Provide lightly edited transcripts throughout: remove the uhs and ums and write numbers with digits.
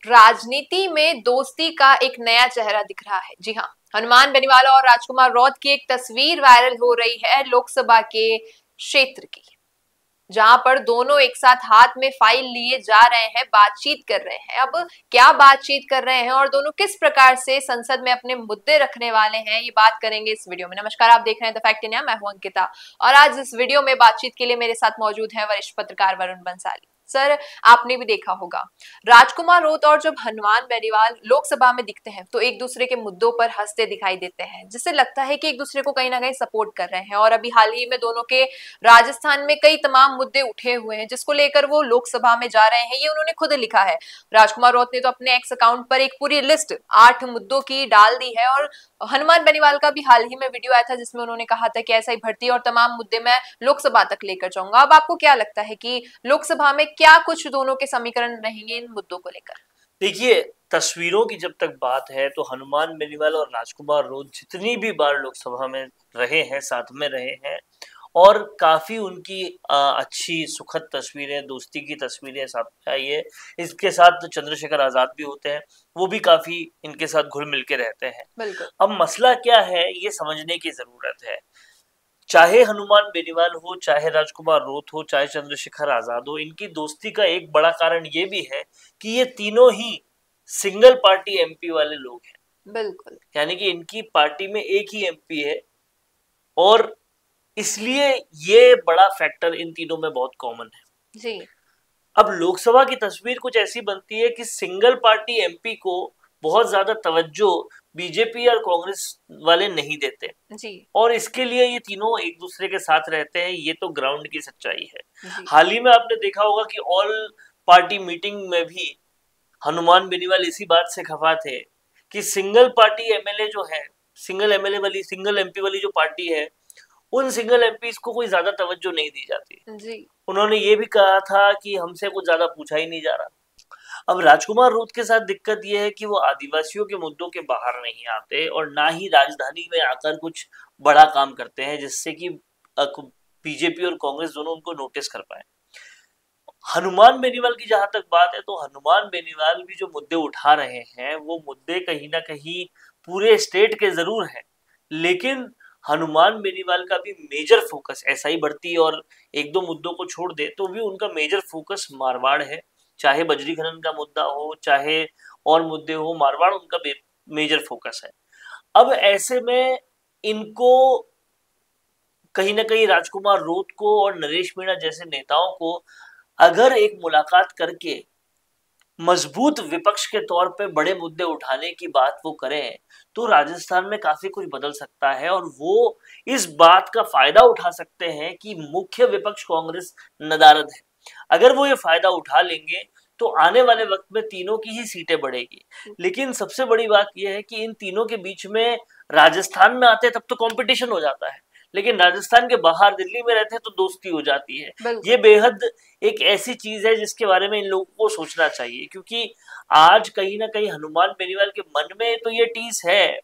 राजनीति में दोस्ती का एक नया चेहरा दिख रहा है। जी हाँ, हनुमान बेनीवाल और राजकुमार रौत की एक तस्वीर वायरल हो रही है लोकसभा के क्षेत्र की, जहां पर दोनों एक साथ हाथ में फाइल लिए जा रहे हैं, बातचीत कर रहे हैं। अब क्या बातचीत कर रहे हैं और दोनों किस प्रकार से संसद में अपने मुद्दे रखने वाले हैं, ये बात करेंगे इस वीडियो में। नमस्कार, आप देख रहे हैं द फैक्ट इंडिया, मैं हूं अंकिता और आज इस वीडियो में बातचीत के लिए मेरे साथ मौजूद है वरिष्ठ पत्रकार वरुण बंसाली। सर, आपने भी देखा होगा, राजकुमार रौत और जब हनुमान बेनीवाल लोकसभा में दिखते हैं तो एक दूसरे के मुद्दों पर हंसते दिखाई देते हैं, जिससे लगता है कि एक दूसरे को कहीं ना कहीं सपोर्ट कर रहे हैं। और अभी हाल ही में दोनों के राजस्थान में कई तमाम मुद्दे उठे हुए हैं, जिसको लेकर वो लोकसभा में जा रहे हैं, ये उन्होंने खुद लिखा है। राजकुमार रौत ने तो अपने एक्स अकाउंट पर एक पूरी लिस्ट 8 मुद्दों की डाल दी है और हनुमान बेनीवाल का भी हाल ही में वीडियो आया था जिसमें उन्होंने कहा था कि ऐसा ही भर्ती और तमाम मुद्दे मैं लोकसभा तक लेकर जाऊंगा। अब आपको क्या लगता है कि लोकसभा में क्या कुछ दोनों के समीकरण रहेंगे इन मुद्दों को लेकर? देखिए, तस्वीरों की जब तक बात है तो हनुमान बेनीवाल और राजकुमार रौत जितनी भी बार लोकसभा में रहे हैं, साथ में रहे हैं और काफी उनकी अच्छी सुखद तस्वीरें, दोस्ती की तस्वीरें साथ में आई है। इसके साथ चंद्रशेखर आजाद भी होते हैं, वो भी काफी इनके साथ घुल मिल के रहते हैं। बिल्कुल। अब मसला क्या है, ये समझने की जरूरत है। चाहे हनुमान बेनीवाल हो, चाहे राजकुमार रौत हो, चाहे चंद्रशेखर आजाद हो, इनकी दोस्ती का एक बड़ा कारण ये भी है कि ये तीनों ही सिंगल पार्टी एमपी वाले लोग हैं। बिल्कुल। यानी कि इनकी पार्टी में एक ही एमपी है और इसलिए ये बड़ा फैक्टर इन तीनों में बहुत कॉमन है। जी। अब लोकसभा की तस्वीर कुछ ऐसी बनती है कि सिंगल पार्टी एमपी को बहुत ज्यादा तवज्जो बीजेपी और कांग्रेस वाले नहीं देते जी। और इसके लिए ये तीनों एक दूसरे के साथ रहते हैं। ये तो ग्राउंड की सच्चाई है। जी। हाल ही में आपने देखा होगा कि ऑल पार्टी मीटिंग में भी हनुमान बेनीवाल इसी बात से खफा थे कि सिंगल पार्टी एमएलए जो है, सिंगल एमएलए वाली, सिंगल एमपी वाली जो पार्टी है, उन सिंगल एमपी को कोई ज्यादा तवज्जो नहीं दी जाती। जी। उन्होंने ये भी कहा था कि हमसे कुछ ज्यादा पूछा ही नहीं जा रहा। अब राजकुमार रौत के साथ दिक्कत यह है कि वो आदिवासियों के मुद्दों के बाहर नहीं आते और ना ही राजधानी में आकर कुछ बड़ा काम करते हैं जिससे कि बीजेपी और कांग्रेस दोनों उनको नोटिस कर पाए। हनुमान बेनीवाल की जहां तक बात है तो हनुमान बेनीवाल भी जो मुद्दे उठा रहे हैं वो मुद्दे कहीं ना कहीं पूरे स्टेट के जरूर हैं, लेकिन हनुमान बेनीवाल का भी मेजर फोकस एसआई भर्ती और एक दो मुद्दों को छोड़ दे तो भी उनका मेजर फोकस मारवाड़ है। चाहे बजरी खनन का मुद्दा हो, चाहे और मुद्दे हो, मारवाड़ उनका मेजर फोकस है। अब ऐसे में इनको कहीं ना कहीं राजकुमार रौत को और नरेश मीणा जैसे नेताओं को अगर एक मुलाकात करके मजबूत विपक्ष के तौर पे बड़े मुद्दे उठाने की बात वो करें तो राजस्थान में काफी कुछ बदल सकता है और वो इस बात का फायदा उठा सकते हैं कि मुख्य विपक्ष कांग्रेस नदारद है। अगर वो ये फायदा उठा लेंगे तो आने वाले वक्त में तीनों की ही सीटें बढ़ेगी। लेकिन सबसे बड़ी बात यह है कि इन तीनों के बीच में राजस्थान में आते तब तो कंपटीशन हो जाता है, लेकिन राजस्थान के बाहर दिल्ली में रहते हैं तो दोस्ती हो जाती है। ये बेहद एक ऐसी चीज है जिसके बारे में इन लोगों को सोचना चाहिए, क्योंकि आज कहीं ना कहीं हनुमान बेनीवाल के मन में तो ये टीस है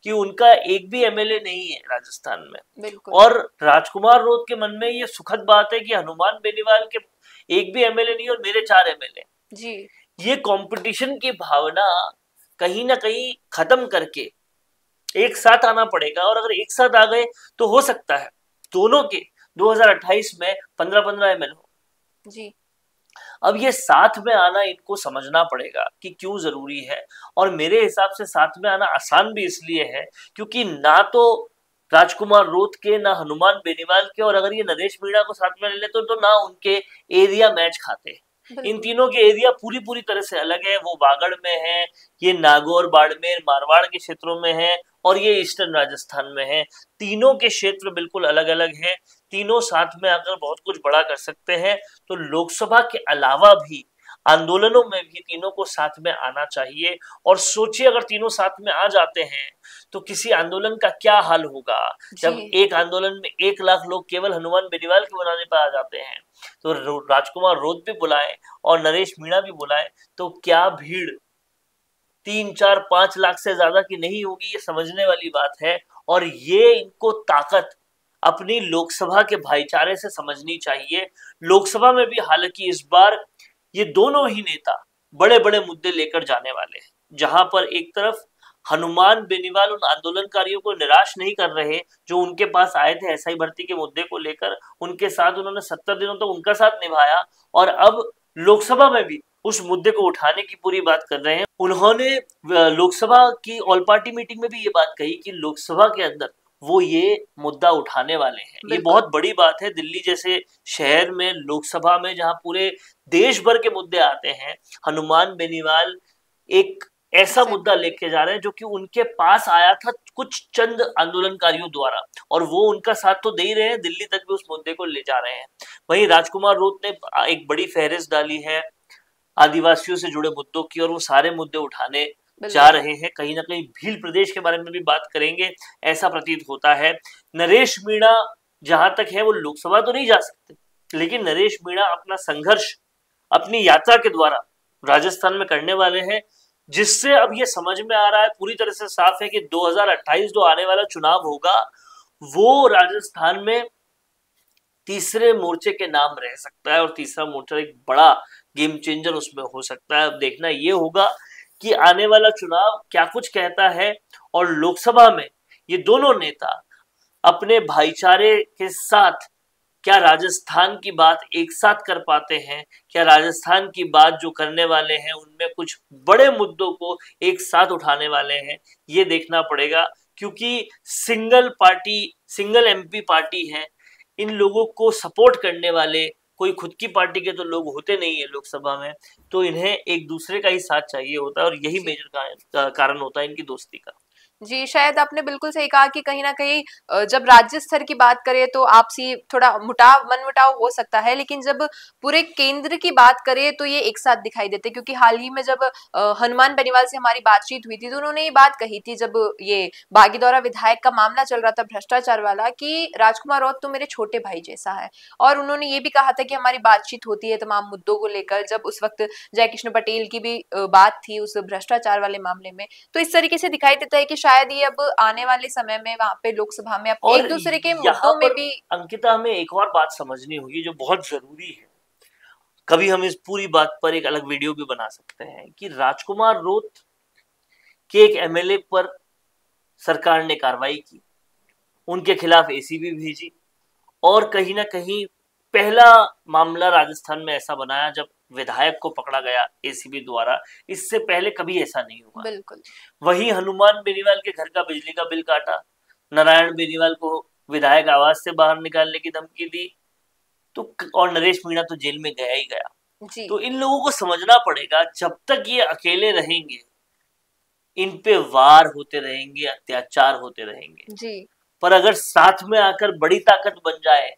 कि उनका एक भी एमएलए नहीं है राजस्थान में और राजकुमार रौत के मन में ये सुखद बात है कि हनुमान बेनीवाल के एक भी एमएलए नहीं और मेरे 4 एमएलए। जी। ये कंपटीशन की भावना कहीं ना कहीं खत्म करके एक साथ आना पड़ेगा और अगर एक साथ आ गए तो हो सकता है दोनों के 2028 में 15-15 एमएल हो। जी। अब ये साथ में आना इनको समझना पड़ेगा कि क्यों जरूरी है और मेरे हिसाब से साथ में आना आसान भी इसलिए है क्योंकि ना तो राजकुमार रौत के, ना हनुमान बेनीवाल के, और अगर ये नरेश मीणा को साथ में ले लेते तो ना उनके एरिया मैच खाते। इन तीनों के एरिया पूरी पूरी तरह से अलग है। वो वागड़ में है, ये नागौर, बाड़मेर, मारवाड़ के क्षेत्रों में है और ये ईस्टर्न राजस्थान में है। तीनों के क्षेत्र बिल्कुल अलग अलग हैं। तीनों साथ में आकर बहुत कुछ बड़ा कर सकते हैं। तो लोकसभा के अलावा भी आंदोलनों में भी तीनों को साथ में आना चाहिए और सोचिए अगर तीनों साथ में आ जाते हैं तो किसी आंदोलन का क्या हाल होगा। जब एक आंदोलन में 1 लाख लोग केवल हनुमान बेनीवाल के बुलाने पर आ जाते हैं तो राजकुमार रौत भी बुलाए और नरेश मीणा भी बुलाए तो क्या भीड़ 3-4-5 लाख से ज्यादा की नहीं होगी, ये समझने वाली बात है। और ये इनको ताकत अपनी लोकसभा के भाईचारे से समझनी चाहिए। लोकसभा में भी हालांकि इस बार ये दोनों ही नेता बड़े बड़े मुद्दे लेकर जाने वाले हैं, जहां पर एक तरफ हनुमान बेनीवाल उन आंदोलनकारियों को निराश नहीं कर रहे जो उनके पास आए थे एसआई भर्ती के मुद्दे को लेकर, उनके साथ उन्होंने 70 दिनों तक उनका साथ निभाया और अब लोकसभा में भी उस मुद्दे को उठाने की पूरी बात कर रहे हैं। उन्होंने लोकसभा की ऑल पार्टी मीटिंग में भी ये बात कही कि लोकसभा के अंदर वो ये मुद्दा उठाने वाले हैं। ये बहुत बड़ी बात है दिल्ली जैसे शहर में, लोकसभा में, जहां पूरे देश भर के मुद्दे आते हैं, हनुमान बेनीवाल एक ऐसा मुद्दा लेके जा रहे हैं जो कि उनके पास आया था कुछ चंद आंदोलनकारियों द्वारा, और वो उनका साथ तो दे ही रहे हैं, दिल्ली तक भी उस मुद्दे को ले जा रहे हैं। वहीं राजकुमार रूत ने एक बड़ी फहरिस्त डाली है आदिवासियों से जुड़े मुद्दों की, और वो सारे मुद्दे उठाने जा रहे हैं। कहीं ना कहीं भील प्रदेश के बारे में भी बात करेंगे, ऐसा प्रतीत होता है। नरेश मीणा जहां तक है वो लोकसभा तो नहीं जा सकते, लेकिन नरेश मीणा अपना संघर्ष अपनी यात्रा के द्वारा राजस्थान में करने वाले हैं, जिससे अब ये समझ में आ रहा है, पूरी तरह से साफ है कि 2028 जो आने वाला चुनाव होगा वो राजस्थान में तीसरे मोर्चे के नाम रह सकता है, और तीसरा मोर्चा एक बड़ा गेम चेंजर उसमें हो सकता है। अब देखना ये होगा कि आने वाला चुनाव क्या कुछ कहता है, और लोकसभा में ये दोनों नेता अपने भाईचारे के साथ क्या राजस्थान की बात एक साथ कर पाते हैं, क्या राजस्थान की बात जो करने वाले हैं उनमें कुछ बड़े मुद्दों को एक साथ उठाने वाले हैं, ये देखना पड़ेगा। क्योंकि single party, single MP party है, इन लोगों को सपोर्ट करने वाले कोई खुद की पार्टी के तो लोग होते नहीं है लोकसभा में, तो इन्हें एक दूसरे का ही साथ चाहिए होता है, और यही मेजर कारण होता है इनकी दोस्ती का। जी, शायद आपने बिल्कुल सही कहा कि कहीं न कहीं जब राज्य स्तर की बात करें तो आपसी थोड़ा मनमुटाव हो सकता है, लेकिन जब पूरे केंद्र की बात करें तो ये एक साथ दिखाई देते हैं। क्योंकि हाल ही में जब हनुमान बेनीवाल से हमारी बातचीत हुई थी तो उन्होंने ये बात कही थी, जब ये बागीदौरा विधायक का मामला चल रहा था भ्रष्टाचार वाला, कि राजकुमार रौत तो मेरे छोटे भाई जैसा है। और उन्होंने ये भी कहा था कि हमारी बातचीत होती है तमाम मुद्दों को लेकर, जब उस वक्त जयकृष्ण पटेल की भी बात थी उस भ्रष्टाचार वाले मामले में। तो इस तरीके से दिखाई देता है कि शायद ये अब आने वाले समय में वहां पे लोकसभा में अब एक दूसरे के मुद्दों में भी। अंकिता, हमें एक और बात समझनी होगी जो बहुत जरूरी है, कभी हम इस पूरी बात पर एक अलग वीडियो भी बना सकते हैं, कि राजकुमार रोत के एक एमएलए पर सरकार ने कार्रवाई की, उनके खिलाफ एसीबी भेजी, और कहीं ना कहीं पहला मामला राजस्थान में ऐसा बनाया जब विधायक को पकड़ा गया एसीबी द्वारा। इससे पहले कभी ऐसा नहीं हुआ। बिल्कुल। वहीं हनुमान बेनीवाल के घर का बिजली का बिल काटा, नारायण बेनीवाल को विधायक आवास से बाहर निकालने की धमकी दी, तो और नरेश मीणा तो जेल में गया ही गया। तो इन लोगों को समझना पड़ेगा, जब तक ये अकेले रहेंगे इन पे वार होते रहेंगे, अत्याचार होते रहेंगे जी। पर अगर साथ में आकर बड़ी ताकत बन जाए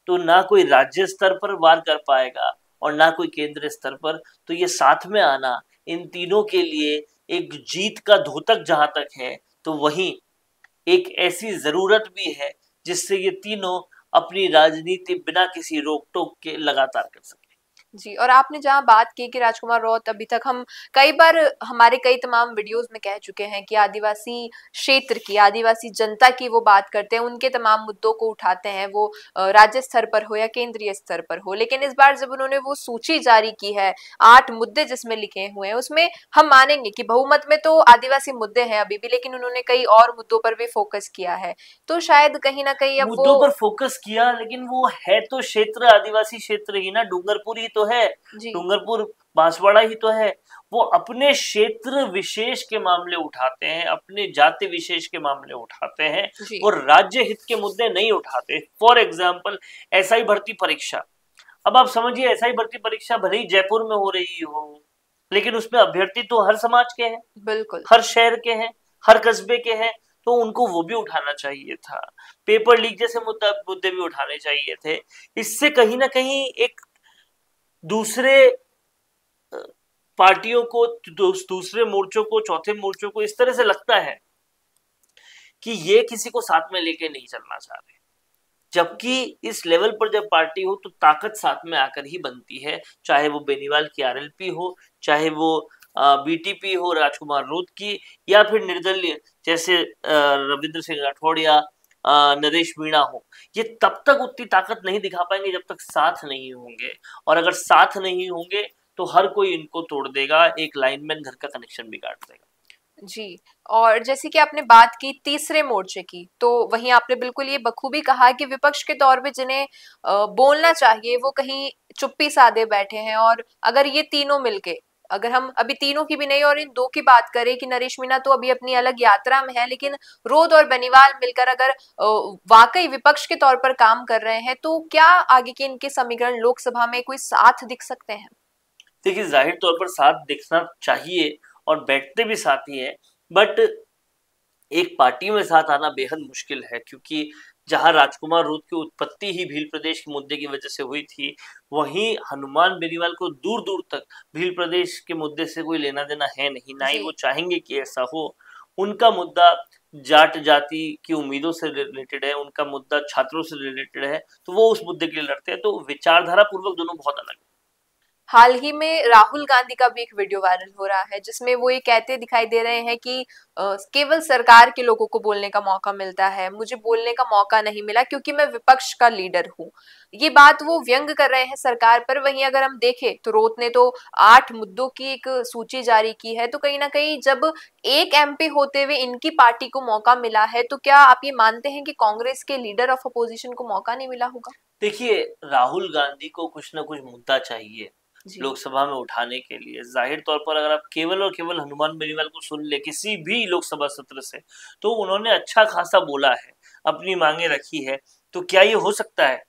तो ना कोई राज्य स्तर पर वार कर पाएगा और ना कोई केंद्र स्तर पर। तो ये साथ में आना इन तीनों के लिए एक जीत का द्योतक जहां तक है, तो वहीं एक ऐसी जरूरत भी है जिससे ये तीनों अपनी राजनीति बिना किसी रोक टोक के लगातार कर सके। जी, और आपने जहाँ बात की कि राजकुमार रौत, अभी तक हम कई बार हमारे कई तमाम वीडियोस में कह चुके हैं कि आदिवासी क्षेत्र की, आदिवासी जनता की वो बात करते हैं, उनके तमाम मुद्दों को उठाते हैं, वो राज्य स्तर पर हो या केंद्रीय स्तर पर हो। लेकिन इस बार जब उन्होंने वो सूची जारी की है 8 मुद्दे जिसमें लिखे हुए हैं, उसमें हम मानेंगे कि बहुमत में तो आदिवासी मुद्दे हैं अभी भी, लेकिन उन्होंने कई और मुद्दों पर भी फोकस किया है। तो शायद कहीं ना कहीं अब मुद्दों पर फोकस किया, लेकिन वो है तो क्षेत्र आदिवासी क्षेत्र ही ना, डूंगरपुर ही तो है, डूंगरपुर बांसवाड़ा ही तो है। वो अपने क्षेत्र विशेष के मामले उठाते हैं, अपने जाति विशेष के मामले उठाते हैं, और राज्य हित के मुद्दे नहीं उठाते। फॉर एग्जाम्पल एसआई भर्ती परीक्षा, अब आप समझिए एसआई भर्ती परीक्षा भले ही जयपुर में हो रही हो, लेकिन उसमें अभ्यर्थी तो हर समाज के हैं, बिल्कुल हर शहर के हैं, हर कस्बे के हैं, तो उनको वो भी उठाना चाहिए था। पेपर लीक जैसे मुद्दे भी उठाने चाहिए थे। इससे कहीं ना कहीं एक दूसरे पार्टियों को, दूसरे मोर्चों को, चौथे मोर्चों को इस तरह से लगता है कि ये किसी को साथ में लेके नहीं चलना चाह रहे, जबकि इस लेवल पर जब पार्टी हो तो ताकत साथ में आकर ही बनती है, चाहे वो बेनीवाल की आरएलपी हो, चाहे वो बीटीपी हो राजकुमार रूत की, या फिर निर्दलीय जैसे रविंद्र सिंह राठौड़ या नरेश मीणा हो। ये तब तक उतनी ताकत नहीं दिखा पाएंगे जब तक साथ नहीं होंगे, और अगर साथ नहीं होंगे तो हर कोई इनको तोड़ देगा, एक लाइनमैन घर का कनेक्शन भी काट देगा। जी। और जैसे कि आपने बात की तीसरे मोर्चे की, तो वहीं आपने बिल्कुल ये बखूबी कहा कि विपक्ष के तौर पे जिन्हें बोलना चाहिए वो कहीं चुप्पी साधे बैठे हैं। और अगर ये तीनों मिलके, अगर हम अभी तीनों की भी नहीं और इन दो की बात करें कि नरेश मीणा तो अभी अपनी अलग यात्रा में है, लेकिन रोद और बेनीवाल मिलकर अगर वाकई विपक्ष के तौर पर काम कर रहे हैं, तो क्या आगे के इनके समीकरण लोकसभा में कोई साथ दिख सकते हैं? देखिए, जाहिर तौर पर साथ दिखना चाहिए और बैठते भी साथ ही है, बट एक पार्टी में साथ आना बेहद मुश्किल है, क्योंकि जहां राजकुमार रूत की उत्पत्ति ही भील प्रदेश के मुद्दे की वजह से हुई थी, वहीं हनुमान बेनीवाल को दूर दूर तक भील प्रदेश के मुद्दे से कोई लेना देना है नहीं, ना ही जी। वो चाहेंगे कि ऐसा हो। उनका मुद्दा जाट जाति की उम्मीदों से रिलेटेड है, उनका मुद्दा छात्रों से रिलेटेड है, तो वो उस मुद्दे के लिए लड़ते हैं। तो विचारधारा पूर्वक दोनों बहुत अलग है। हाल ही में राहुल गांधी का भी एक वीडियो वायरल हो रहा है जिसमें वो ये कहते दिखाई दे रहे हैं कि केवल सरकार के लोगों को बोलने का मौका मिलता है, मुझे बोलने का मौका नहीं मिला क्योंकि मैं विपक्ष का लीडर हूँ। ये बात वो व्यंग कर रहे हैं सरकार पर। वहीं अगर हम देखें तो रोत ने तो 8 मुद्दों की एक सूची जारी की है, तो कहीं ना कहीं जब एक एमपी होते हुए इनकी पार्टी को मौका मिला है, तो क्या आप ये मानते हैं कि कांग्रेस के लीडर ऑफ अपोजिशन को मौका नहीं मिला होगा? देखिए, राहुल गांधी को कुछ ना कुछ मुद्दा चाहिए जी। लोकसभा में उठाने के लिए। जाहिर तौर पर अगर आप केवल और केवल हनुमान बेनीवाल को सुन ले किसी भी लोकसभा सत्र से, तो उन्होंने अच्छा खासा बोला है, अपनी मांगे रखी है। तो क्या ये हो सकता है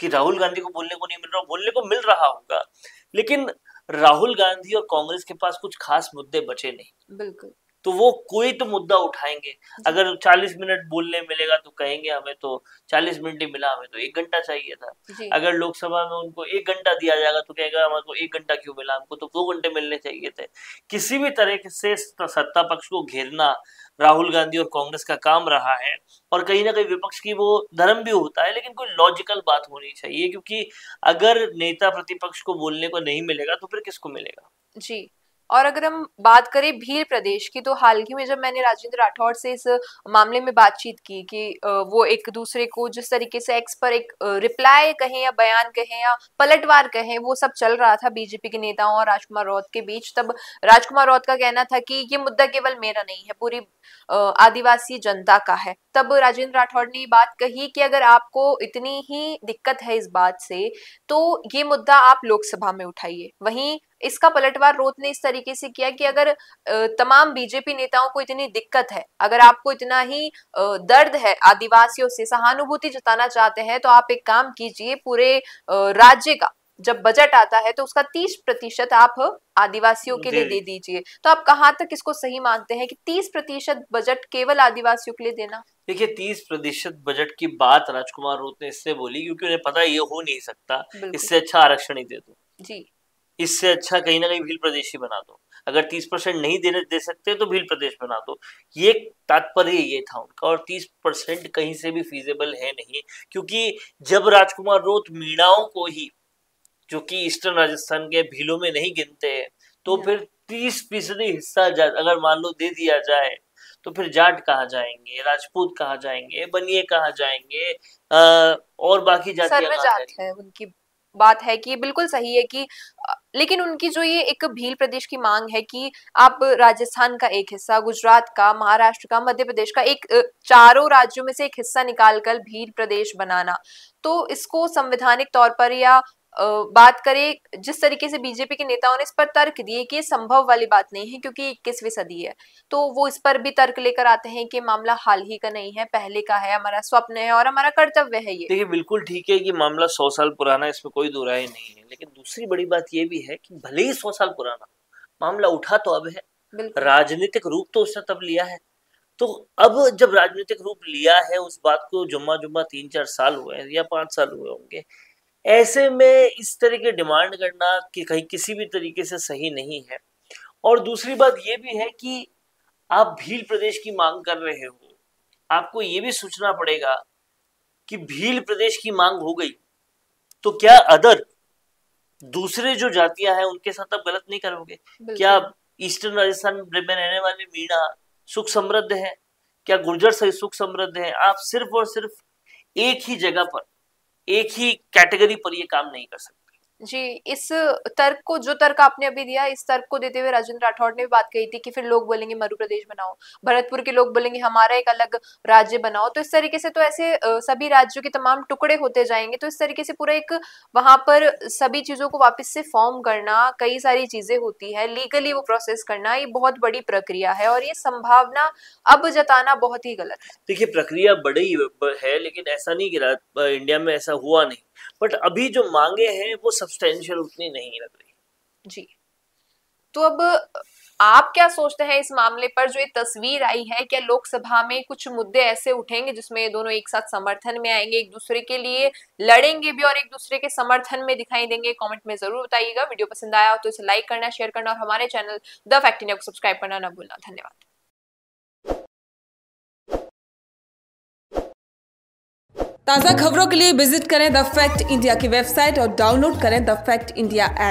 कि राहुल गांधी को बोलने को नहीं मिल रहा? बोलने को मिल रहा होगा, लेकिन राहुल गांधी और कांग्रेस के पास कुछ खास मुद्दे बचे नहीं। बिल्कुल। तो वो कोई तो मुद्दा उठाएंगे। अगर 40 मिनट बोलने मिलेगा तो कहेंगे हमें तो 40 मिनट ही मिला, हमें तो 1 घंटा चाहिए था। जी। अगर लोकसभा में उनको 1 घंटा दिया जाएगा तो कहेगा हमको 1 घंटा क्यों मिला, हमको तो 2 घंटे मिलने चाहिए थे। किसी भी तरह से सत्ता पक्ष को घेरना राहुल गांधी और कांग्रेस का काम रहा है, और कहीं ना कहीं विपक्ष की वो धर्म भी होता है, लेकिन कोई लॉजिकल बात होनी चाहिए, क्योंकि अगर नेता प्रतिपक्ष को बोलने को नहीं मिलेगा तो फिर किसको मिलेगा? जी। और अगर हम बात करें भील प्रदेश की, तो हाल ही में जब मैंने राजेंद्र राठौड़ से इस मामले में बातचीत की कि वो एक दूसरे को जिस तरीके से एक्स पर एक रिप्लाई कहें या बयान कहें या पलटवार कहें, वो सब चल रहा था बीजेपी के नेताओं और राजकुमार रौत के बीच, तब राजकुमार रौत का कहना था कि ये मुद्दा केवल मेरा नहीं है, पूरी आदिवासी जनता का है। तब राजेंद्र राठौड़ ने ये बात कही कि अगर आपको इतनी ही दिक्कत है इस बात से, तो ये मुद्दा आप लोकसभा में उठाइए। वहीं इसका पलटवार रोत ने इस तरीके से किया कि अगर तमाम बीजेपी नेताओं को इतनी दिक्कत है, अगर आपको इतना ही दर्द है आदिवासियों से, सहानुभूति जताना चाहते हैं, तो आप एक काम कीजिए, पूरे राज्य का जब बजट आता है तो उसका 30% आप आदिवासियों के लिए दे दीजिए। तो आप कहाँ तक इसको सही मानते हैं कि 30% बजट केवल आदिवासियों के लिए देना? देखिए, 30% बजट की बात राजकुमार रूत ने इससे बोली क्योंकि उन्हें पता है ये हो नहीं सकता। इससे अच्छा आरक्षण ही दे दो, जी। इससे अच्छा कहीं ना कहीं भील प्रदेश ही बना दो। अगर 30% नहीं दे सकते तो भील प्रदेश बना दो। ये तात्पर्य ये था उनका, और 30% कहीं से भी फीजेबल है नहीं, क्योंकि जब राजकुमार रूत मीणाओं को ही, जो कि ईस्टर्न राजस्थान के भीलों में नहीं गिनते हैं, तो फिर 30% हिस्सा अगर मान लो दे दिया जाए, तो फिर जाट कहाँ जाएंगे, राजपूत कहाँ जाएंगे, बनिए कहाँ जाएंगे, और बाकी जातियां कहाँ सर्वजात जाएंगी? है उनकी। बात है कि बिल्कुल सही है कि लेकिन उनकी जो ये एक भील प्रदेश की मांग है कि आप राजस्थान का एक हिस्सा, गुजरात का, महाराष्ट्र का, मध्य प्रदेश का, एक चारों राज्यों में से एक हिस्सा निकालकर भील प्रदेश बनाना, तो इसको संवैधानिक तौर पर या बात करें जिस तरीके से बीजेपी के नेताओं ने इस पर तर्क दिए कि ये संभव वाली बात नहीं है क्योंकि 21वीं सदी है, तो वो इस पर भी तर्क लेकर आते हैं कि मामला हाल ही का नहीं है, पहले का है, हमारा स्वप्न है और हमारा कर्तव्य है ये। देखिए, बिल्कुल ठीक है कि मामला 100 साल पुराना है, इसमें कोई दो राय नहीं है, लेकिन दूसरी बड़ी बात यह भी है कि भले ही 100 साल पुराना मामला उठा तो अब है, राजनीतिक रूप तो उसने तब लिया है। तो अब जब राजनीतिक रूप लिया है, उस बात को जुम्मा जुम्मा 3-4 साल हुए हैं या 5 साल हुए होंगे, ऐसे में इस तरह की डिमांड करना कि कहीं किसी भी तरीके से सही नहीं है। और दूसरी बात यह भी है कि आप भील प्रदेश की मांग कर रहे हो, आपको ये भी सोचना पड़ेगा कि भील प्रदेश की मांग हो गई तो क्या अदर दूसरे जो जातियां हैं उनके साथ आप गलत नहीं करोगे? क्या ईस्टर्न राजस्थान में रहने वाले मीणा सुख समृद्ध है? क्या गुर्जर सही सुख समृद्ध है? आप सिर्फ और सिर्फ एक ही जगह पर, एक ही कैटेगरी पर ये काम नहीं कर सकते। जी, इस तर्क को, जो तर्क आपने अभी दिया, इस तर्क को देते हुए राजेंद्र राठौड़ ने भी बात कही थी कि फिर लोग बोलेंगे मध्य प्रदेश बनाओ, भरतपुर के लोग बोलेंगे हमारा एक अलग राज्य बनाओ। तो इस तरीके से तो ऐसे सभी राज्यों के तमाम टुकड़े होते जाएंगे। तो इस तरीके से पूरा एक वहां पर सभी चीजों को वापस से फॉर्म करना, कई सारी चीजें होती है, लीगली वो प्रोसेस करना, ये बहुत बड़ी प्रक्रिया है और ये संभावना अब जताना बहुत ही गलत है। देखिए, प्रक्रिया बड़ी है, लेकिन ऐसा नहीं कि इंडिया में ऐसा हुआ नहीं, बट अभी जो मांगे हैं वो सब्सटेंशियल उतनी नहीं लग रही। जी, तो अब आप क्या सोचते हैं इस मामले पर, जो ये तस्वीर आई है, क्या लोकसभा में कुछ मुद्दे ऐसे उठेंगे जिसमें ये दोनों एक साथ समर्थन में आएंगे, एक दूसरे के लिए लड़ेंगे भी और एक दूसरे के समर्थन में दिखाई देंगे? कमेंट में जरूर बताइएगा। वीडियो पसंद आया हो तो इसे लाइक करना, शेयर करना और हमारे चैनल द फैक्ट इंडिया को सब्सक्राइब करना ना भूलना। धन्यवाद। ताज़ा खबरों के लिए विजिट करें द फैक्ट इंडिया की वेबसाइट और डाउनलोड करें द फैक्ट इंडिया ऐप।